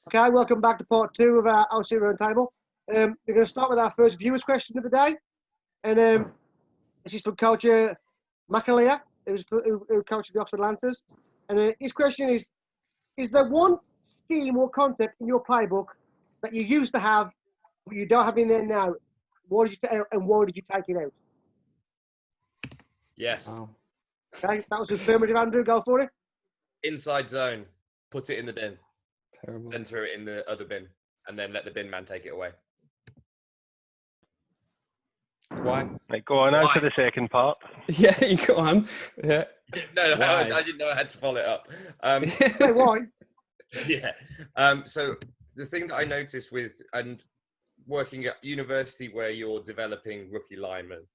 Okay, welcome back to part 2 of our Oc Roundtable. We're going to start with our first viewers question of the day. And this is from Coach Mccusker, who coaches the Oxford Lancers. And his question is there one scheme or concept in your playbook that you used to have, but you don't have in there now? Why did you take it out? Yes. Wow. Okay, that was affirmative, Andrew. Go for it. Inside zone. Put it in the bin. Terrible. Then throw it in the other bin. And then let the bin man take it away. Why? Right, go on, answer the second part. Yeah, you go on. Yeah. No, Why? I didn't know I had to follow it up. Hey, why? Yeah. So the thing that I noticed with and working at university where you're developing rookie linemen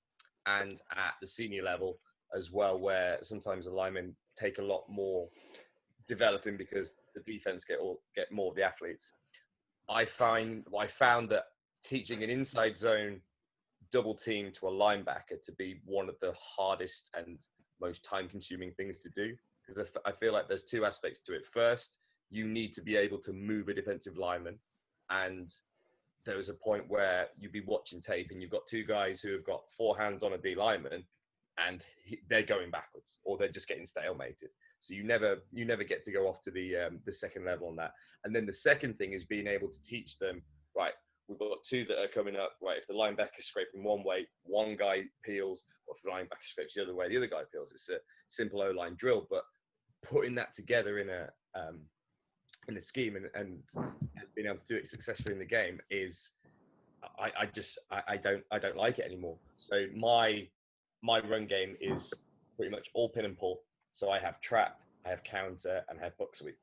and at the senior level as well, where sometimes the linemen take a lot more developing because the defense get more of the athletes. I found that teaching an inside zone double team to a linebacker to be one of the hardest and most time consuming things to do, because I feel like there's two aspects to it. First, you need to be able to move a defensive lineman, and there was a point where you'd be watching tape and you've got two guys who have got four hands on a D lineman and they're going backwards or they're just getting stalemated. So you never get to go off to the second level on that. And then the second thing is being able to teach them, right, we've got two that are coming up, right, if the linebacker's scraping one way, one guy peels, or if the linebacker scrapes the other way, the other guy peels. It's a simple O-line drill, but putting that together in a scheme and being able to do it successfully in the game is, I don't like it anymore. So my run game is pretty much all pin and pull. So I have trap, I have counter, and I have book sweep.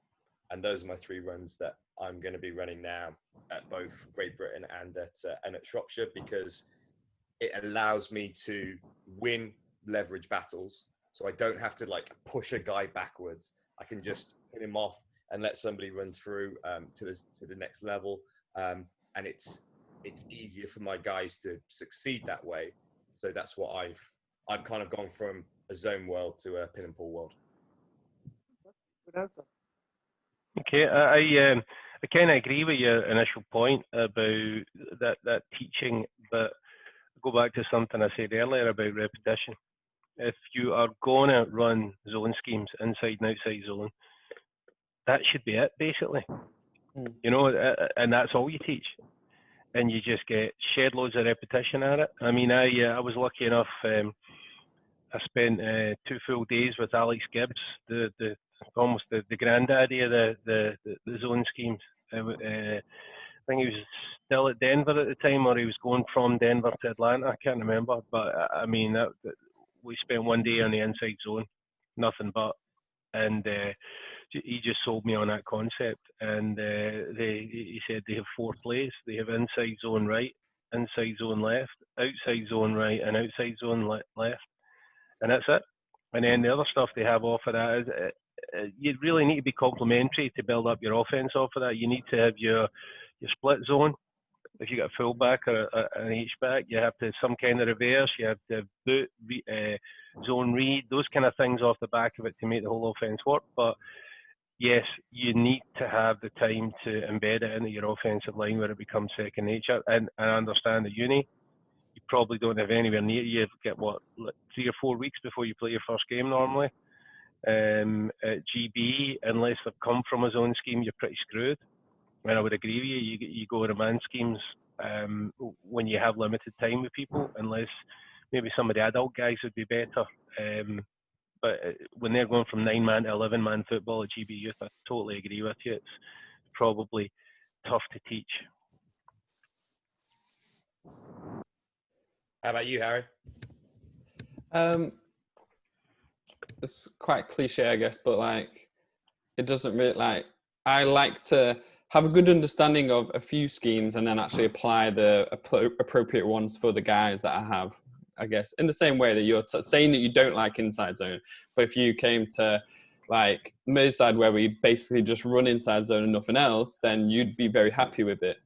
And those are my three runs that I'm going to be running now at both Great Britain and at Shropshire, because it allows me to win leverage battles. So I don't have to like push a guy backwards. I can just pin him off and let somebody run through to the next level. And it's easier for my guys to succeed that way. So that's what I've kind of gone from a zone world to a pin and pull world. Good answer. Okay, I kind of agree with your initial point about that teaching, but go back to something I said earlier about repetition. If you are going to run zone schemes, inside and outside zone, that should be it, basically. You know, and that's all you teach. And you just get shed loads of repetition at it. I mean, I was lucky enough, I spent 2 full days with Alex Gibbs, almost the granddaddy of the zone schemes. I think he was still at Denver at the time, or he was going from Denver to Atlanta. I can't remember, but I mean, we spent 1 day on the inside zone, nothing but, and he just sold me on that concept. And he said they have 4 plays. They have inside zone right, inside zone left, outside zone right, and outside zone left, and that's it. And then the other stuff they have off of that is you really need to be complementary to build up your offense off of that. You need to have your split zone. If you got a fullback or an H-back, you have to have some kind of reverse. You have to have boot, zone read, those kind of things off the back of it to make the whole offense work. But yes, you need to have the time to embed it into your offensive line where it becomes second nature. And I understand at uni, you probably don't have anywhere near. You get what, like 3 or 4 weeks before you play your first game normally. At GB, unless they've come from a zone scheme, you're pretty screwed. And I would agree with you. You go to man schemes when you have limited time with people, unless maybe some of the adult guys would be better. But when they're going from 9-man to 11-man football at GB Youth, I totally agree with you. It's probably tough to teach. How about you, Harry? It's quite cliche, I guess, but like, it doesn't really like. I like to have a good understanding of a few schemes and then actually apply the appropriate ones for the guys that I have. I guess in the same way that you're saying that you don't like inside zone, but if you came to like Merseyside where we basically just run inside zone and nothing else, then you'd be very happy with it,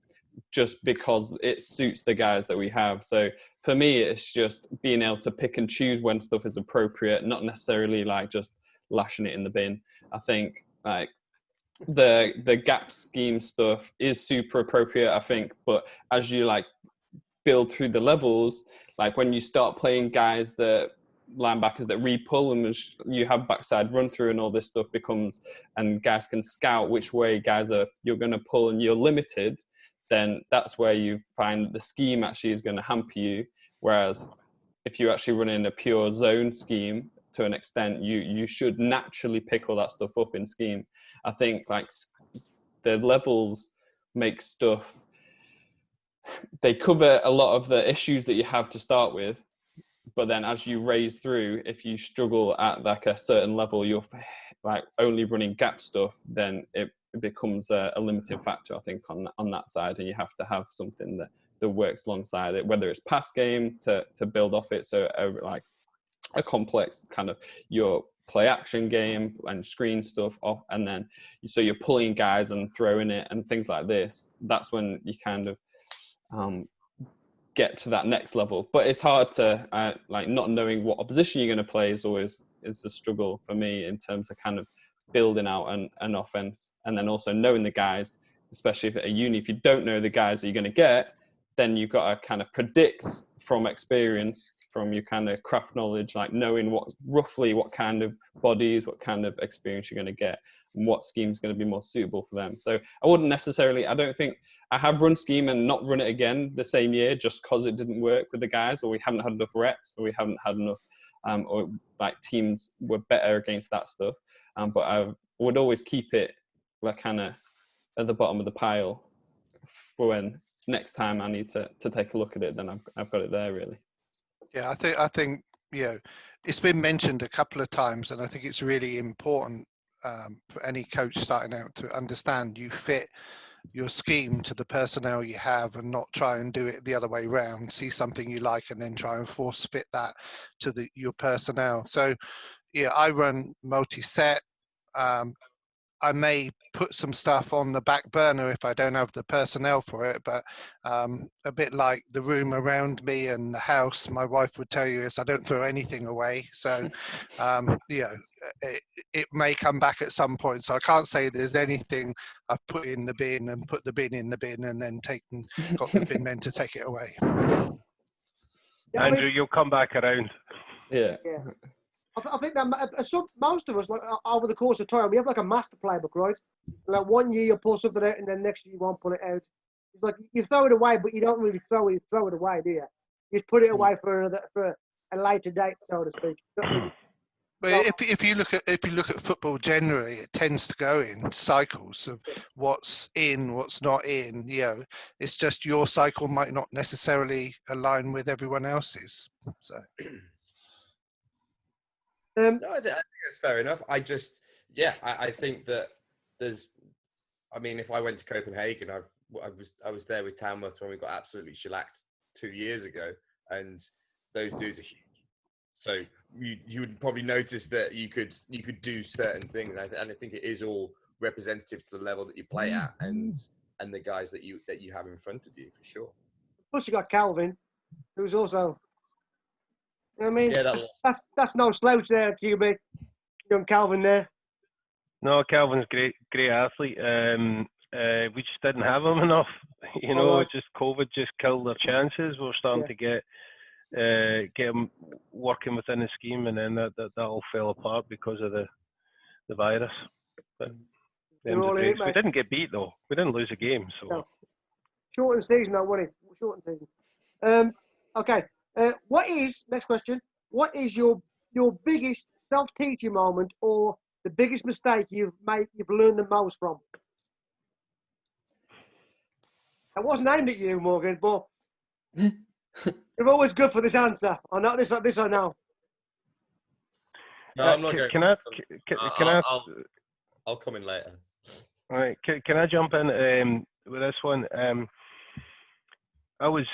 just because it suits the guys that we have. So for me, it's just being able to pick and choose when stuff is appropriate, not necessarily like just lashing it in the bin. I think like the gap scheme stuff is super appropriate, I think. But as you like build through the levels, like when you start playing guys that linebackers that re-pull and you have backside run through and all this stuff becomes, and guys can scout which way guys are you're going to pull and you're limited, then that's where you find the scheme actually is going to hamper you. Whereas if you actually run in a pure zone scheme, to an extent, you should naturally pick all that stuff up in scheme. I think like the levels make stuff, they cover a lot of the issues that you have to start with, but then as you raise through, if you struggle at like a certain level, you're like only running gap stuff, then it becomes a limiting factor, I think, on that side, and you have to have something that works alongside it, whether it's pass game to build off it, so like a complex kind of your play action game and screen stuff off, and then so you're pulling guys and throwing it and things like this. That's when you kind of get to that next level. But it's hard to like not knowing what opposition you're going to play is always a struggle for me in terms of kind of building out an offense, and then also knowing the guys, especially if at a uni, if you don't know the guys that you're going to get, then you've got to kind of predict from experience, from your kind of craft knowledge, like knowing roughly what kind of bodies, what kind of experience you're going to get, and what scheme is going to be more suitable for them. So I wouldn't necessarily, I don't think, I have run scheme and not run it again the same year just because it didn't work with the guys, or we haven't had enough reps, or we haven't had enough, or like teams were better against that stuff. But I would always keep it like kind of at the bottom of the pile for when next time I need to take a look at it, then I've got it there really. Yeah, I think it's been mentioned a couple of times, and I think it's really important for any coach starting out to understand you fit your scheme to the personnel you have, and not try and do it the other way around. See something you like and then try and force fit that to your personnel. So yeah, I run multi-set. I may put some stuff on the back burner if I don't have the personnel for it, but a bit like the room around me and the house, my wife would tell you, is I don't throw anything away. So, it may come back at some point. So I can't say there's anything I've put in the bin and put the bin in the bin and then got the bin men to take it away. Yeah, Andrew, you'll come back around. Yeah. I think that most of us, like over the course of time, we have like a master playbook, right? Like 1 year you pull something out, and then next year you won't pull it out. It's like you throw it away, but you don't really throw it away, do you? You just put it away for a later date, so to speak. But if you look at football generally, it tends to go in cycles of what's in, what's not in. It's just your cycle might not necessarily align with everyone else's. So. No, I think that's fair enough. I think that if I went to Copenhagen, I was there with Tamworth when we got absolutely shellacked 2 years ago, and those dudes are huge. So you would probably notice that you could do certain things, and I think it is all representative to the level that you play at, and the guys that you have in front of you, for sure. Plus you got Calvin, who's also. I mean, yeah, that's no slouch there, QB. Young Calvin there. No, Calvin's great athlete. We just didn't have him enough. Just COVID just killed their chances. We're starting to get him working within the scheme, and then that all fell apart because of the virus. But we didn't get beat though. We didn't lose a game. So no. Shortened season, though, wasn't it? Shortened season. Okay. Next question, what is your biggest self-teaching moment, or the biggest mistake you've learned the most from? That wasn't aimed at you, Morgan, but you're always good for this answer. I know this I know. No, I'm not going. Can I? I'll come in later. All right. Can I jump in with this one? I was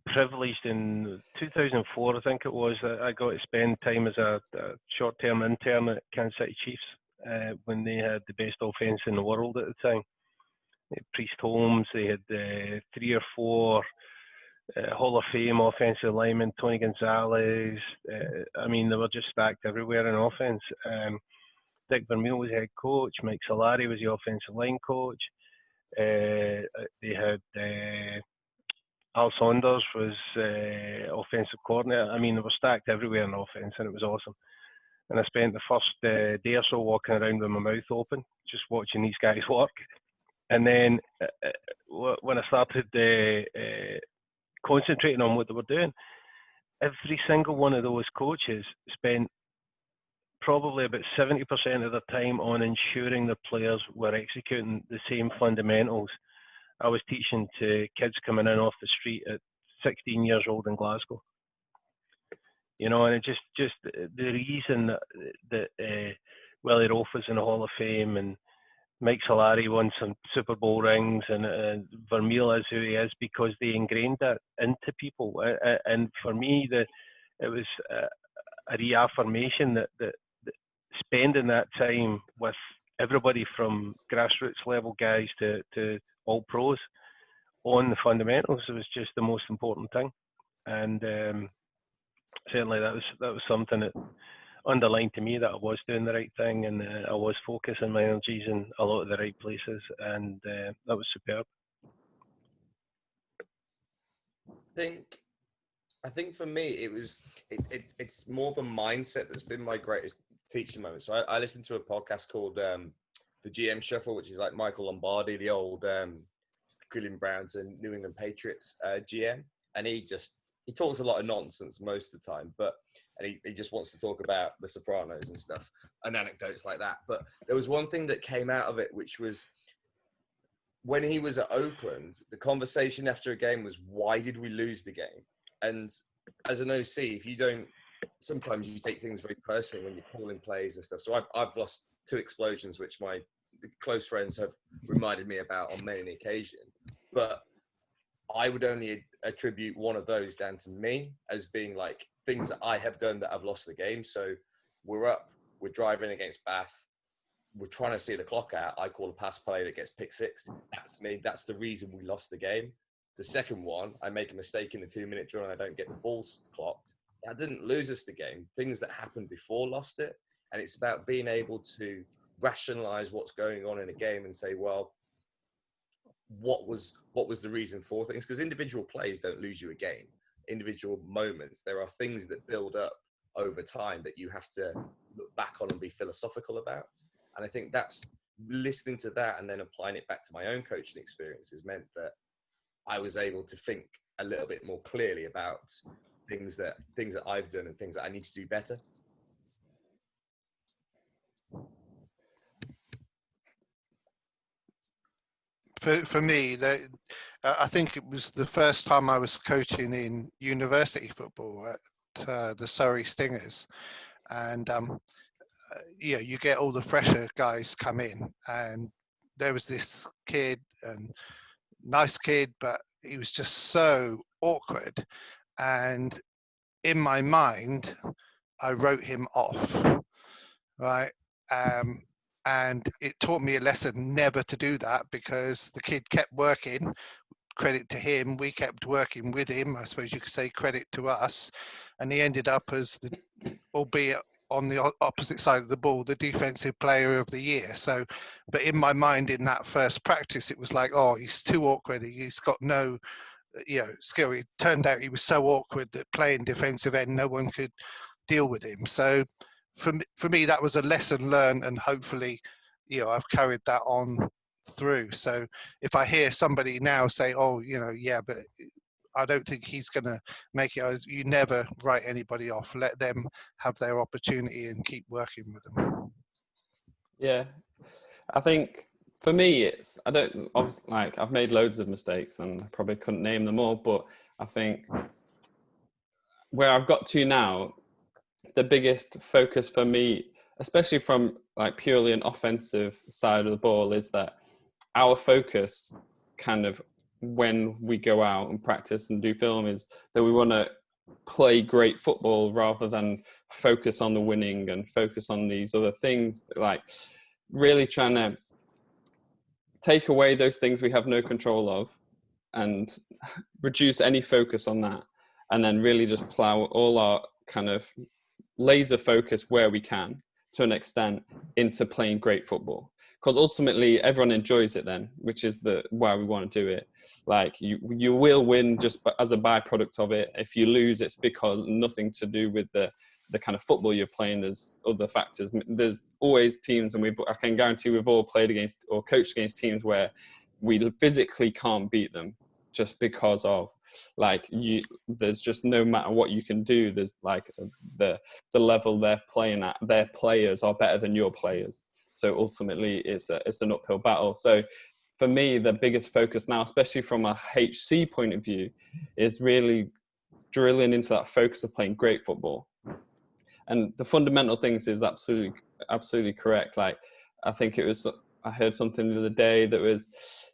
privileged in 2004, I think it was, that I got to spend time as a short-term intern at Kansas City Chiefs when they had the best offense in the world at the time. They had Priest Holmes, they had 3 or 4 Hall of Fame offensive linemen, Tony Gonzalez. They were just stacked everywhere in offense. Dick Vermeil was head coach. Mike Solari was the offensive line coach. They had Al Saunders was offensive coordinator. I mean, they were stacked everywhere in offense, and it was awesome. And I spent the first day or so walking around with my mouth open, just watching these guys work. And then when I started concentrating on what they were doing, every single one of those coaches spent probably about 70% of their time on ensuring their players were executing the same fundamentals I was teaching to kids coming in off the street at 16 years old in Glasgow. You know, and it just the reason that Willie Rofe was in the Hall of Fame and Mike Solari won some Super Bowl rings and Vermeil is who he is, because they ingrained that into people. And for me, it was a reaffirmation that spending that time with everybody from grassroots level guys to all pros on the fundamentals, it was just the most important thing. And certainly that was something that underlined to me that I was doing the right thing, and I was focusing my energies in a lot of the right places, and that was superb. I think for me it's more of a mindset that's been my greatest teaching moment. So I listened to a podcast called the GM Shuffle, which is like Michael Lombardi, the old Cleveland Browns and New England Patriots GM, and he talks a lot of nonsense most of the time, and he just wants to talk about The Sopranos and stuff and anecdotes like that. But there was one thing that came out of it, which was when he was at Oakland, the conversation after a game was, why did we lose the game? And as an OC, if you don't, sometimes you take things very personally when you're calling plays and stuff. So I've lost 2 explosions, which my close friends have reminded me about on many occasions. But I would only attribute one of those down to me as being like things that I have done that I've lost the game. So we're driving against Bath. We're trying to see the clock out. I call a pass play that gets pick 6. That's me. That's the reason we lost the game. The second one, I make a mistake in the 2-minute drill and I don't get the balls clocked. That didn't lose us the game. Things that happened before lost it. And it's about being able to rationalize what's going on in a game and say, well, what was the reason for things? Because individual plays don't lose you a game. Individual moments, there are things that build up over time that you have to look back on and be philosophical about. And I think that's listening to that and then applying it back to my own coaching experiences meant that I was able to think a little bit more clearly about things that I've done and things that I need to do better. For me, I think it was the first time I was coaching in university football at the Surrey Stingers, and you get all the fresher guys come in, and there was this kid, and nice kid, but he was just so awkward, and in my mind, I wrote him off, right? And it taught me a lesson never to do that, because the kid kept working. Credit to him, we kept working with him. I suppose you could say credit to us, and he ended up as albeit on the opposite side of the ball, the defensive player of the year. So, but in my mind, in that first practice, it was like, oh, he's too awkward. He's got no, skill. It turned out he was so awkward that playing defensive end, no one could deal with him. So, for me, that was a lesson learned, and hopefully, I've carried that on through. So if I hear somebody now say, oh, but I don't think he's going to make it, you never write anybody off. Let them have their opportunity and keep working with them. Yeah, I think for me, I've made loads of mistakes and I probably couldn't name them all, but I think where I've got to now, the biggest focus for me, especially from like purely an offensive side of the ball, is that our focus kind of when we go out and practice and do film is that we want to play great football rather than focus on the winning and focus on these other things, like really trying to take away those things we have no control of and reduce any focus on that, and then really just plow all our kind of laser focus where we can to an extent into playing great football. Because ultimately everyone enjoys it then, which is why we want to do it. Like you will win just as a byproduct of it. If you lose, it's because nothing to do with the kind of football you're playing. There's other factors. There's always teams, and I can guarantee we've all played against or coached against teams where we physically can't beat them just because of there's just no matter what you can do, there's like the level they're playing at, their players are better than your players. So ultimately it's an uphill battle. So for me, the biggest focus now, especially from a HC point of view, is really drilling into that focus of playing great football. And the fundamental things is absolutely correct. Like, I think I heard something the other day that was,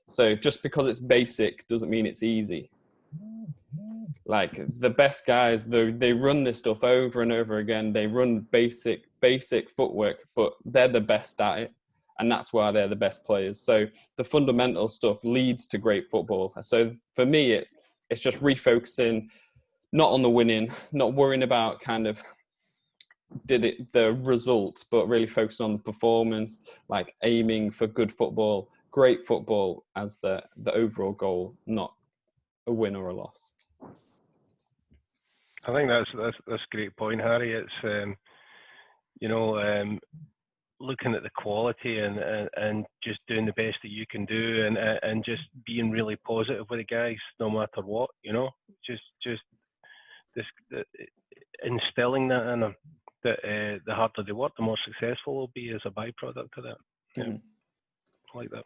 so just because it's basic doesn't mean it's easy. Like the best guys, they run this stuff over and over again. They run basic footwork, but they're the best at it. And that's why they're the best players. So the fundamental stuff leads to great football. So for me, it's just refocusing, not on the winning, not worrying about kind of the result, but really focusing on the performance, like aiming for good football, great football as the overall goal, not a win or a loss. I think that's a great point, Harry. It's looking at the quality and just doing the best that you can do, and just being really positive with the guys no matter what. Just this instilling that in them, that the harder they work, the more successful they'll be as a byproduct of that. Yeah, I like that.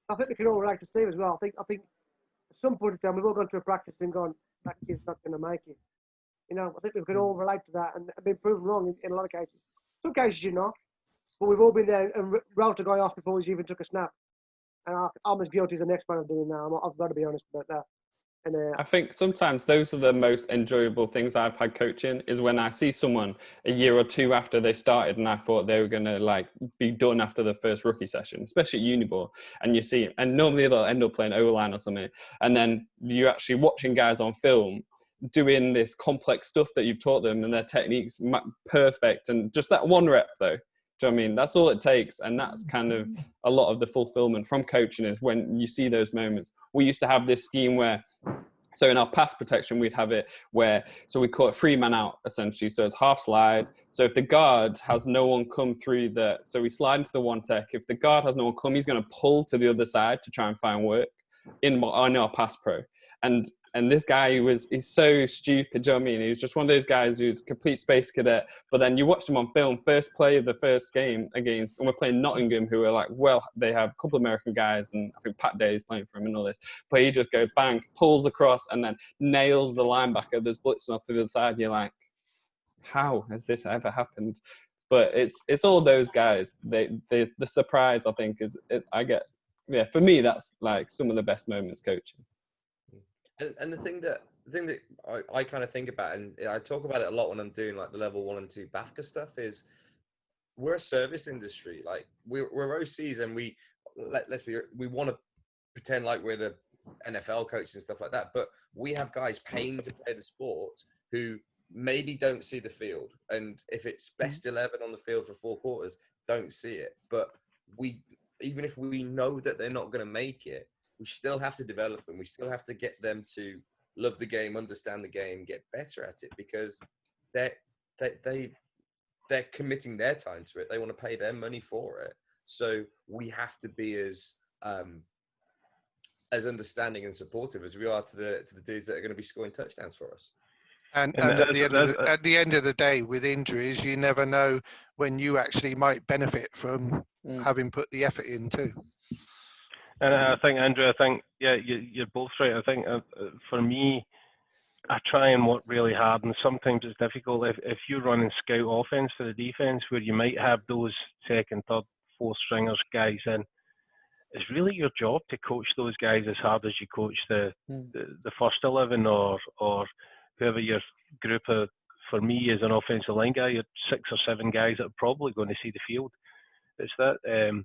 I think we can all relate to Steve as well. I think at some point in time we've all gone to a practice and gone, that kid's not going to make it. I think we can all relate to that and been proven wrong in a lot of cases. Some cases you're not, but we've all been there and rolled a guy off before he's even took a snap. And I'm as guilty as the next man of doing that. I've got to be honest about that. And I think sometimes those are the most enjoyable things I've had coaching, is when I see someone a year or two after they started and I thought they were going to be done after the first rookie session, especially at uni ball, and you see, and normally they'll end up playing O-line or something, and then you're actually watching guys on film doing this complex stuff that you've taught them and their techniques perfect, and just that one rep though. Do you know what I mean? That's all it takes. And that's kind of a lot of the fulfillment from coaching, is when you see those moments. We used to have this scheme where, so in our pass protection, we'd have it where, so we call it 3-man out essentially. So it's half slide. So if the guard has no one come through so we slide into the one tech. If the guard has no one come, he's going to pull to the other side to try and find work in our pass pro. And this guy he's so stupid, do you know what I mean? He was just one of those guys who's complete space cadet. But then you watch him on film, first play of the first game against, and we're playing Nottingham, who are they have a couple of American guys, and I think Pat Day is playing for him and all this. But he just goes bang, pulls across, and then nails the linebacker. There's blitzing off to the other side. You're like, how has this ever happened? But it's all those guys. The surprise, I think, for me, that's like some of the best moments coaching. And the thing that I kind of think about, and I talk about it a lot when I'm doing like the level 1 and 2 BAFCA stuff, is we're a service industry. Like we're OCs, and we want to pretend like we're the NFL coaches and stuff like that. But we have guys paying to play the sport who maybe don't see the field, and if it's best 11 on the field for 4 quarters, don't see it. But even if we know that they're not going to make it, we still have to develop them. We still have to get them to love the game, understand the game, get better at it, because they're committing their time to it. They want to pay their money for it. So we have to be as understanding and supportive as we are to the dudes that are going to be scoring touchdowns for us. And at the end of the day, with injuries, you never know when you actually might benefit from having put the effort in too. And I think, Andrew, you're both right. I think for me, I try and work really hard, and sometimes it's difficult if you're running scout offense for the defense, where you might have those second, third, fourth stringers guys in. It's really your job to coach those guys as hard as you coach the first 11 or whoever your group of. For me, as an offensive line guy, you're 6 or 7 guys that are probably going to see the field. It's that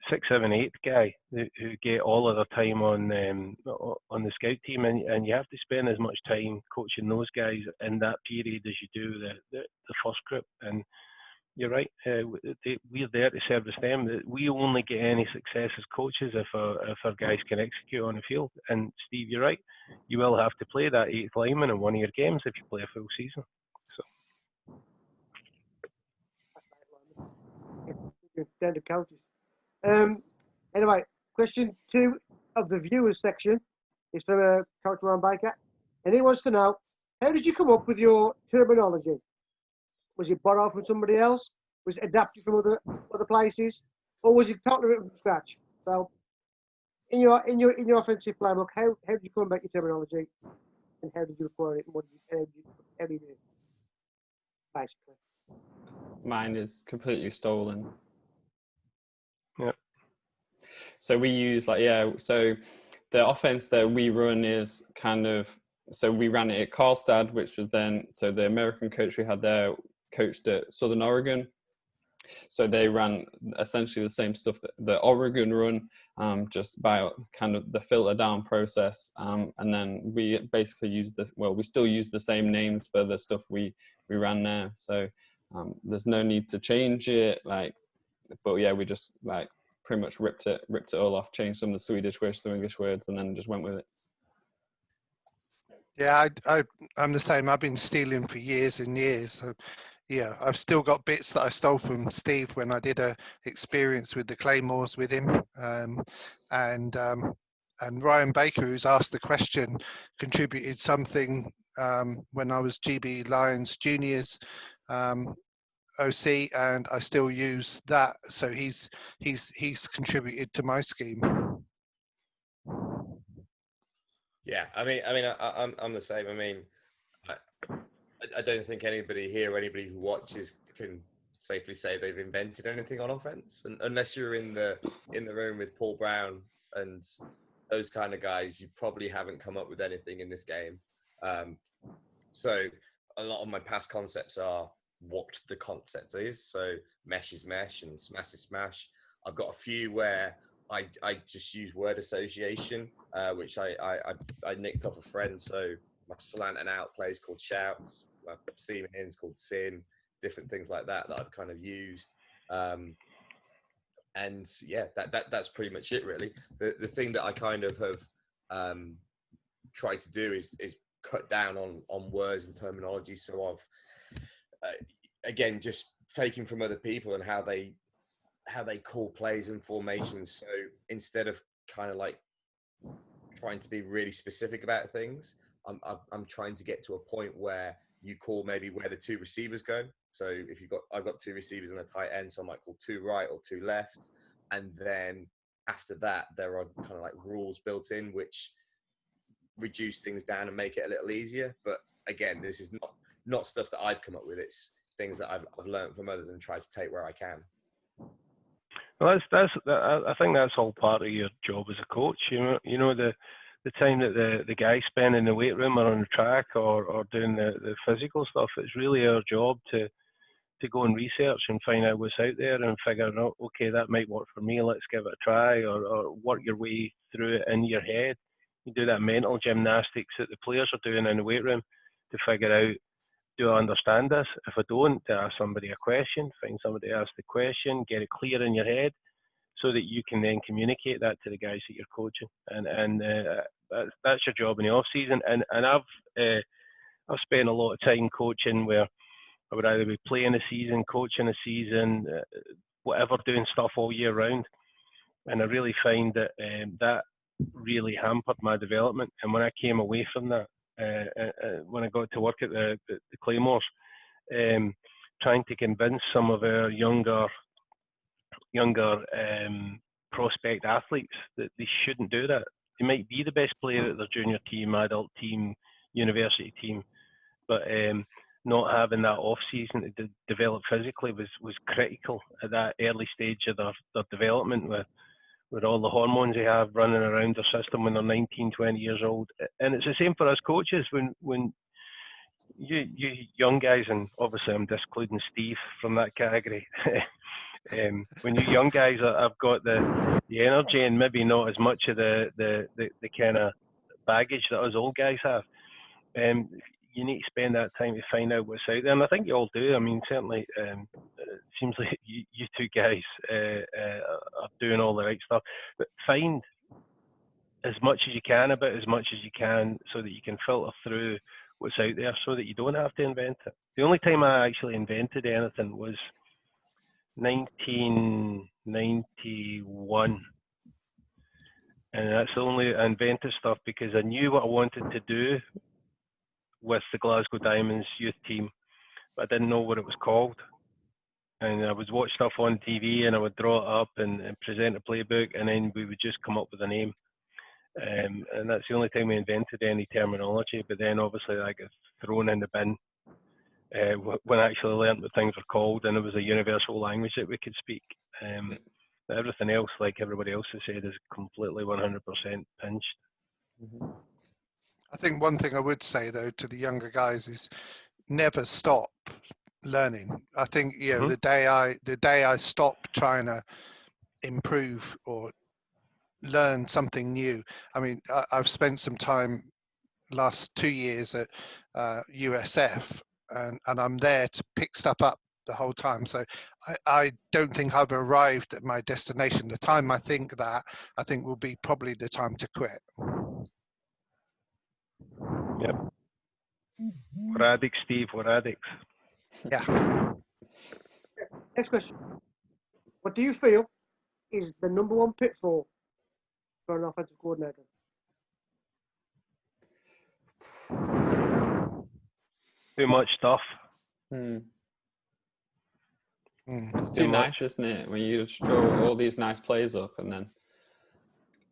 6, 7, 8 guy who get all of their time on the scout team, and you have to spend as much time coaching those guys in that period as you do the first group. And you're right. We're there to service them. We only get any success as coaches if our guys can execute on the field. And Steve, you're right. You will have to play that 8th lineman in one of your games if you play a full season. So. Down to coaches. Anyway, question 2 of the viewers section is from Coach Ryan Baker, and he wants to know, how did you come up with your terminology? Was it borrowed from somebody else? Was it adapted from other places, or was it totally written from scratch? So, in your offensive playbook, how did you come about your terminology, and how did you acquire it? And how do you do it? Basically, Mine is completely stolen. Yeah. So we use so the offense that we run is so we ran it at Karlstad, which was so the American coach we had there coached at Southern Oregon. So they ran essentially the same stuff that the Oregon run, just by kind of the filter down process. And then we basically use we still use the same names for the stuff we ran there. So there's no need to change it. But yeah, we just pretty much ripped it all off, changed some of the Swedish words to English words, and then just went with it. Yeah, I'm the same. I've been stealing for years and years. So, yeah, I've still got bits that I stole from Steve when I did a experience with the Claymores with him. And Ryan Baker, who's asked the question, contributed something when I was GB Lions Juniors OC, and I still use that. So he's contributed to my scheme. Yeah, I mean, I'm the same. I mean, I don't think anybody here or anybody who watches can safely say they've invented anything on offense, unless you're in the room with Paul Brown and those kind of guys. You probably haven't come up with anything in this game. So a lot of my past concepts are what the concept is. So mesh is mesh and smash is smash. I've got a few where I just use word association, which I nicked off a friend. So my slant and out plays called shouts, my seam ins called sin, different things like that I've kind of used. And yeah, that's pretty much it really. The thing that I kind of have tried to do is cut down on words and terminology. So I've again just taken from other people and how they call plays and formations. So instead of kind of like trying to be really specific about things, I'm trying to get to a point where you call maybe where the 2 receivers go. So if I've got 2 receivers and a tight end, so I might call 2 right or 2 left, and then after that there are kind of like rules built in which reduce things down and make it a little easier. But again, this is not stuff that I've come up with. It's things that I've learned from others and tried to take where I can. Well, I think that's all part of your job as a coach. You know the time that the guys spend in the weight room or on the track or doing the physical stuff. It's really our job to go and research and find out what's out there and figure out, okay, that might work for me. Let's give it a try, or work your way through it in your head. You do that mental gymnastics that the players are doing in the weight room to figure out, do I understand this? If I don't, to ask somebody a question, find somebody to ask the question, get it clear in your head so that you can then communicate that to the guys that you're coaching. And that's your job in the off season. And I've spent a lot of time coaching where I would either be playing a season, coaching a season, whatever, doing stuff all year round. And I really find that that really hampered my development. And when I came away from that, when I got to work at the Claymores, trying to convince some of our younger prospect athletes that they shouldn't do that. They might be the best player at their junior team, adult team, university team, but not having that off season to develop physically was critical at that early stage of their development with all the hormones they have running around their system when they're 19, 20 years old. And it's the same for us coaches. When you young guys, and obviously I'm excluding Steve from that category, when you young guys have got the energy and maybe not as much of the kind of baggage that us old guys have, you need to spend that time to find out what's out there, and I think you all do. I mean, certainly, it seems like you two guys are doing all the right stuff. But find as much as you can about as much as you can, so that you can filter through what's out there, so that you don't have to invent it. The only time I actually invented anything was 1991. And that's the only I invented stuff because I knew what I wanted to do with the Glasgow Diamonds youth team, but I didn't know what it was called. And I would watch stuff on TV and I would draw it up and present a playbook, and then we would just come up with a name. And that's the only time we invented any terminology. But then obviously I got thrown in the bin when I actually learned what things were called, and it was a universal language that we could speak. Everything else, like everybody else has said, is completely 100% pinched. I think one thing I would say though to the younger guys is never stop learning. I think the day I stopped trying to improve or learn something new. I mean, I've spent some time last 2 years at USF, and I'm there to pick stuff up the whole time. So I don't think I've arrived at my destination. The time I think will be probably the time to quit. Yep. We're addicts, Steve. We're addicts. Yeah. Next question. What do you feel is the #1 pitfall for an offensive coordinator? Too much stuff. It's too nice, isn't it? When you just draw all these nice plays up, and then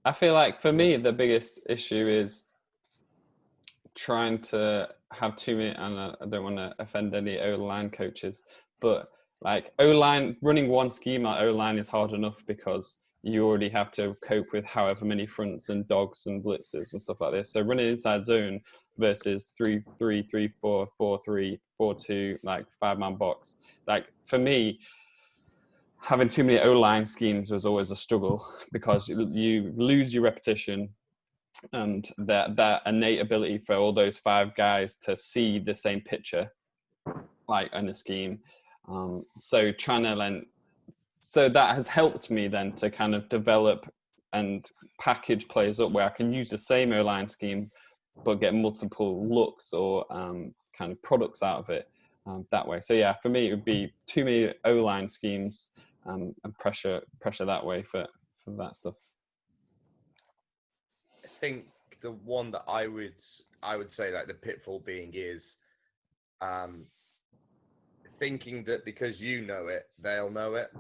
I feel like for me the biggest issue is trying to have too many, and I don't want to offend any O-line coaches, but like O-line, running one scheme at O-line is hard enough because you already have to cope with however many fronts and dogs and blitzes and stuff like this. So running inside zone versus 3-3, 3-4, 4-3, 4-2, like 5-man box. Like for me, having too many O-line schemes was always a struggle because you lose your repetition and that innate ability for all those 5 guys to see the same picture, like in a scheme. So trying to so that has helped me then to kind of develop and package players up where I can use the same O-line scheme, but get multiple looks or kind of products out of it that way. So yeah, for me, it would be too many O-line schemes and pressure that way for that stuff. I think the one that I would say like the pitfall being is thinking that because you know it, they'll know it.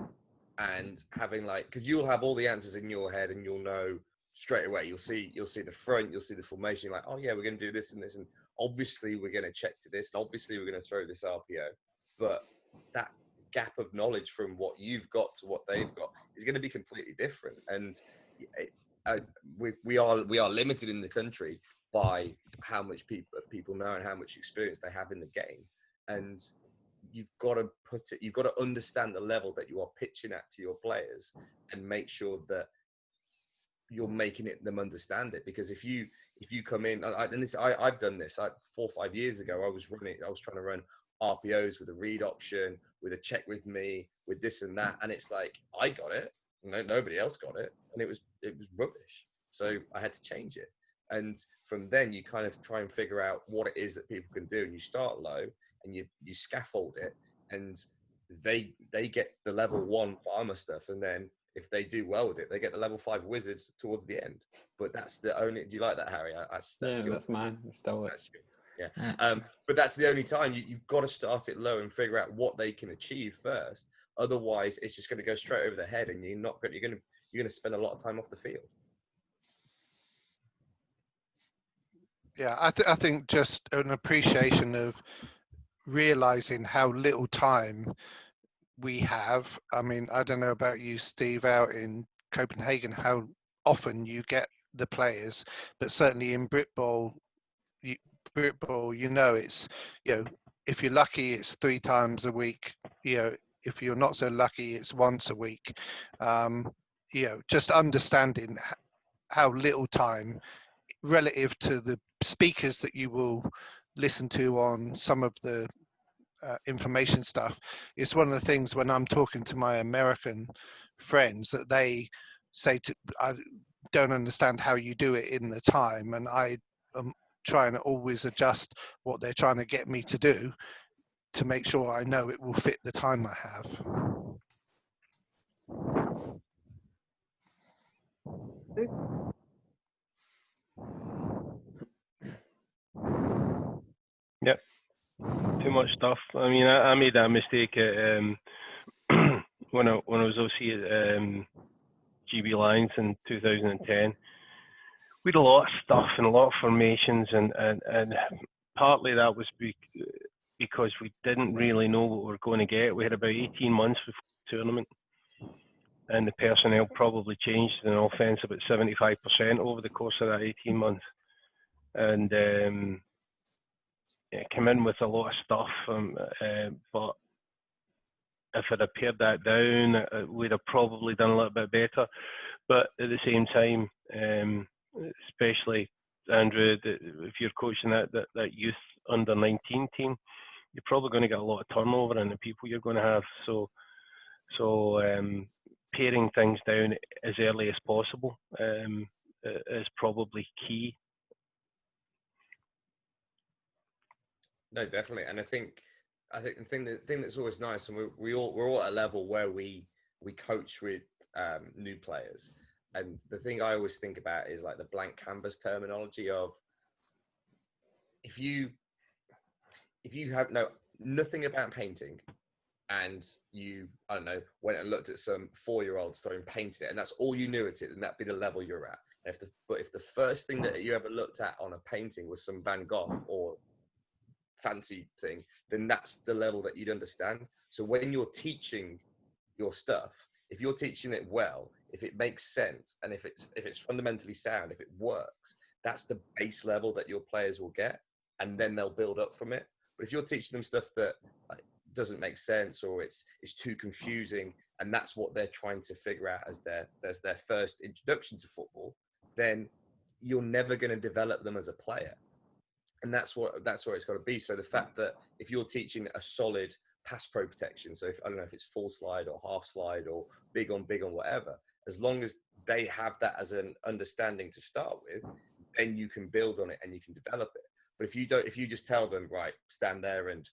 And having because you'll have all the answers in your head and you'll know straight away. You'll see the front, you'll see the formation. You're like, oh yeah, we're going to do this and this, and obviously we're going to check to this. And obviously we're going to throw this RPO. But that gap of knowledge from what you've got to what they've got is going to be completely different. And we are limited in the country by how much people know and how much experience they have in the game. And you've got to understand the level that you are pitching at to your players and make sure that you're making them understand it. Because if you come in, I've done this 4 or 5 years ago, I was trying to run RPOs with a read option, with a check with me, with this and that. And it's like, I got it. Nobody else got it. And it was rubbish. So I had to change it. And from then you kind of try and figure out what it is that people can do. And you start low and you scaffold it, and they get the level 1 farmer stuff. And then if they do well with it, they get the level 5 wizards towards the end. But that's the only, do you like that, Harry? That's mine. I stole it. Yeah. But that's the only time you've got to start it low and figure out what they can achieve first. Otherwise, it's just going to go straight over their head, and you're going to spend a lot of time off the field. Yeah, I think just an appreciation of realizing how little time we have. I mean, I don't know about you, Steve, out in Copenhagen, how often you get the players, but certainly in Brit Bowl, it's, if you're lucky, it's 3 times a week. If you're not so lucky, it's once a week. Just understanding how little time relative to the speakers that you will listen to on some of the information stuff. It's one of the things when I'm talking to my American friends that they say I don't understand how you do it in the time, and I am trying to always adjust what they're trying to get me to do to make sure I know it will fit the time I have. Yep. Too much stuff. I mean, I made that mistake at, when I was OC at GB Lions in 2010. We had a lot of stuff and a lot of formations, and partly that was because we didn't really know what we were going to get. We had about 18 months before the tournament, and the personnel probably changed in offence about 75% over the course of that 18 months. And it came in with a lot of stuff, but if I'd have pared that down, we'd have probably done a little bit better. But at the same time, especially Andrew, if you're coaching that youth under 19 team, you're probably going to get a lot of turnover in the people you're going to have. So paring things down as early as possible is probably key. No, definitely, and I think the thing that's always nice, and we're all at a level where we coach with new players, and the thing I always think about is like the blank canvas terminology of if you have nothing about painting, and you, I don't know, went and looked at some 4-year-old story and painted it, and that's all you knew at it, and that'd be the level you're at. But if the first thing that you ever looked at on a painting was some Van Gogh or fancy thing, then that's the level that you'd understand. So when you're teaching your stuff, if you're teaching it well, if it makes sense, and if it's fundamentally sound, if it works, that's the base level that your players will get, and then they'll build up from it. But if you're teaching them stuff that doesn't make sense, or it's too confusing, and that's what they're trying to figure out as their first introduction to football, then you're never going to develop them as a player. And that's where it's got to be. So the fact that if you're teaching a solid pass pro protection, so I don't know if it's full slide or half slide or big on whatever, as long as they have that as an understanding to start with, then you can build on it and you can develop it. But if you just tell them, right, stand there and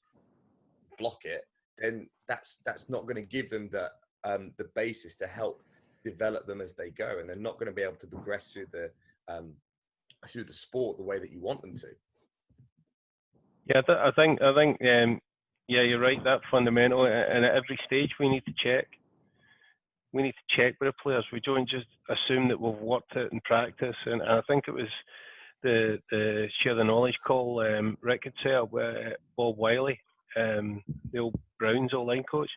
block it, then that's not going to give them the basis to help develop them as they go, and they're not going to be able to progress through the sport the way that you want them to. Yeah, I think yeah, you're right. That fundamental, and at every stage we need to check. We need to check with the players. We don't just assume that we've worked it in practice. And I think it was the Share the Knowledge call Rick had set up with Bob Wiley, the old Browns line coach.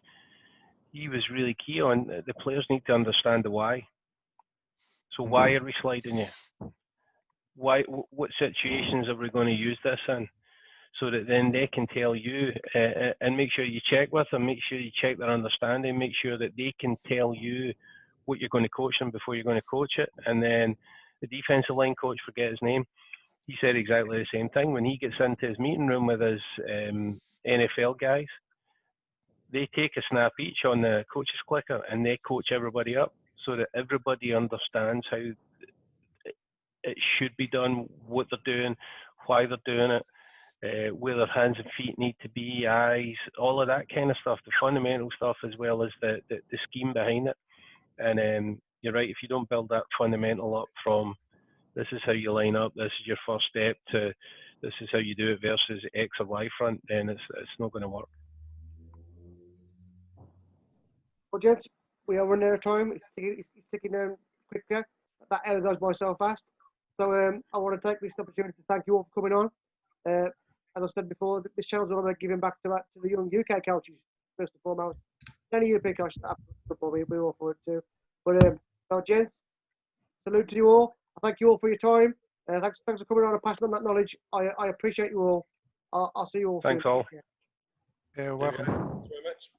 He was really key on the players need to understand the why. So why are we sliding you? Why? What situations are we going to use this in? So that then they can tell you, and make sure you check with them, make sure you check their understanding, make sure that they can tell you what you're going to coach them before you're going to coach it. And then the defensive line coach, forget his name, he said exactly the same thing. When he gets into his meeting room with his NFL guys, they take a snap each on the coach's clicker and they coach everybody up so that everybody understands how it should be done, what they're doing, why they're doing it. Where their hands and feet need to be, eyes, all of that kind of stuff, the fundamental stuff as well as the scheme behind it. And you're right, if you don't build that fundamental up from this is how you line up, this is your first step, to this is how you do it versus X or Y front, then it's not going to work. Well, gents, we are running out of time. It's ticking down quicker. That hour goes by so fast. So I want to take this opportunity to thank you all for coming on. As I said before, this channel's all about giving back to the young UK coaches, first and foremost. Any European coaches that have football, we're all for it too. But, so gents, salute to you all. I thank you all for your time. Thanks for coming on and passing on that knowledge. I appreciate you all. I'll see you all soon. Thanks all. Yeah, welcome. Thank you very much.